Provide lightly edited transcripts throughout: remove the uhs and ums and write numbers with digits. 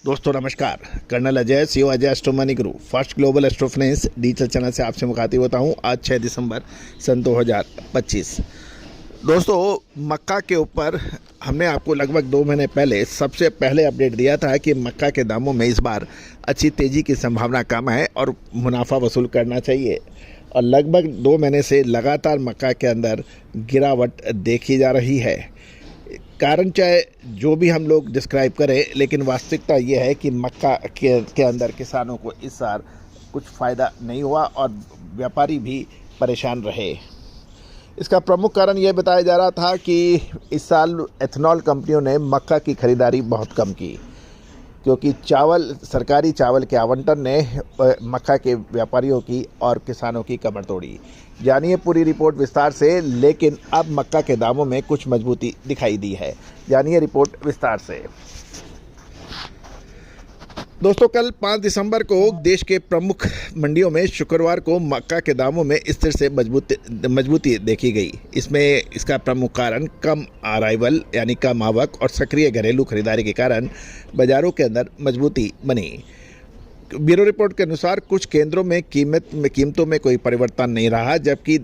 दोस्तों नमस्कार, colonel Ajay CO Ajay astro money guru first global astro finance digital channel से आपसे मुखातिब होता हूं। आज 6 दिसंबर सन 2025। दोस्तों मक्का के ऊपर हमने आपको लगभग 2 महीने पहले सबसे पहले अपडेट दिया था कि मक्का के दामों में इस बार अच्छी तेज़ी की संभावना कम है और मुनाफा वसूल करना चाहिए। और लगभग 2 महीने से लगातार मक्का के अंदर गिरावट देखी जा रही है। कारण चाहे जो भी हम लोग डिस्क्राइब करें, लेकिन वास्तविकता ये है कि मक्का के अंदर किसानों को इस साल कुछ फ़ायदा नहीं हुआ और व्यापारी भी परेशान रहे। इसका प्रमुख कारण ये बताया जा रहा था कि इस साल एथेनॉल कंपनियों ने मक्का की खरीदारी बहुत कम की, क्योंकि सरकारी चावल के आवंटन ने मक्का के व्यापारियों की और किसानों की कमर तोड़ी। जानिए पूरी रिपोर्ट विस्तार से। लेकिन अब मक्का के दामों में कुछ मजबूती दिखाई दी है। जानिए रिपोर्ट विस्तार से। दोस्तों कल 5 दिसंबर को देश के प्रमुख मंडियों में शुक्रवार को मक्का के दामों में इस तरह से मजबूती देखी गई। इसका प्रमुख कारण कम अराइवल यानी कम आवक और सक्रिय घरेलू खरीदारी के कारण बाजारों के अंदर मजबूती बनी। ब्यूरो रिपोर्ट के अनुसार कुछ केंद्रों में कीमतों में कोई परिवर्तन नहीं रहा, जबकि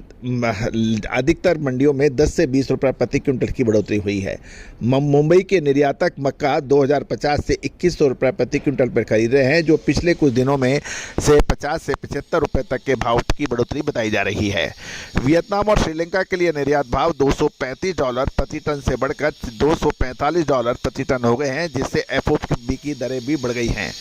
अधिकतर मंडियों में 10 से 20 रुपये प्रति क्विंटल की बढ़ोतरी हुई है। मुंबई के निर्यातक मक्का 2050 से 2100 रुपये प्रति क्विंटल पर खरीद रहे हैं, जो पिछले कुछ दिनों में से 50 से 75 रुपये तक के भाव की बढ़ोतरी बताई जा रही है। वियतनाम और श्रीलंका के लिए निर्यात भाव $235 प्रति टन से बढ़कर $245 प्रति टन हो गए हैं, जिससे FOB की दरें भी बढ़ गई हैं।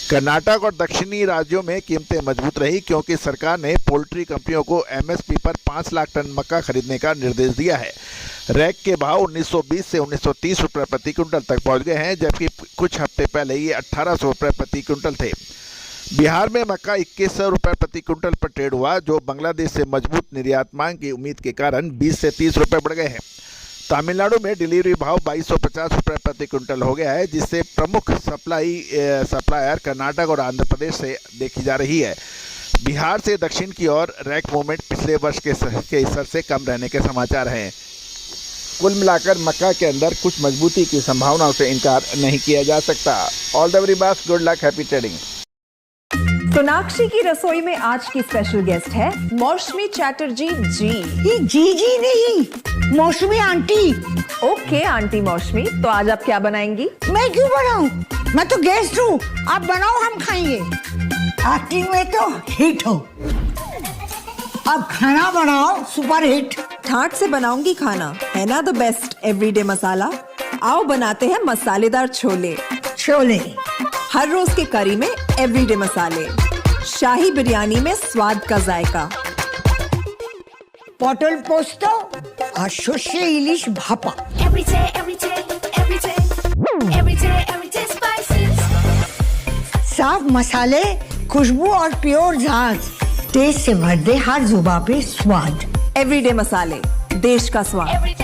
कर्नाटक और दक्षिणी राज्यों में कीमतें मजबूत रही, क्योंकि सरकार ने पोल्ट्री कंपनियों को MSP पर 5 लाख टन मक्का खरीदने का निर्देश दिया है। रैक के भाव 1920 से 1930 रुपये प्रति क्विंटल तक पहुंच गए हैं, जबकि कुछ हफ्ते पहले ये 1800 रुपये प्रति क्विंटल थे। बिहार में मक्का 2100 रुपये प्रति क्विंटल पर ट्रेड हुआ, जो बांग्लादेश से मजबूत निर्यात मांग की उम्मीद के कारण 20 से 30 रुपये बढ़ गए हैं। तमिलनाडु में डिलीवरी भाव 2250 रुपये प्रति क्विंटल हो गया है, जिससे प्रमुख सप्लायर कर्नाटक और आंध्र प्रदेश से देखी जा रही है। बिहार से दक्षिण की ओर रैक मूवमेंट पिछले वर्ष के स्तर से कम रहने के समाचार हैं। कुल मिलाकर मक्का के अंदर कुछ मजबूती की संभावनाओं से इनकार नहीं किया जा सकता। All the very best, good luck, happy trading. Sonakshi की रसोई में आज की स्पेशल गेस्ट है मौसमी चैटर्जी जी। ये जी नहीं, मौसमी आंटी। ओके आंटी मौसमी, तो आज आप क्या बनाएंगी? मैं क्यों बनाऊं? मैं तो गेस्ट हूँ, आप बनाओ, हम खाएंगे। एक्टिंग में तो हिट हो, अब खाना बनाओ सुपर हिट। ठाट से बनाऊंगी खाना, है ना द बेस्ट एवरीडे मसाला। आओ बनाते हैं मसालेदार छोले। हर रोज के करी में एवरीडे मसाले, शाही बिरयानी में स्वाद का जायका। पटल पोस्तो और सर्षे इलिश भापा। साफ मसाले, खुशबू और प्योर झांझ, टेस्ट से भर दे हर जुबान पे स्वाद। एवरीडे मसाले, देश का स्वाद।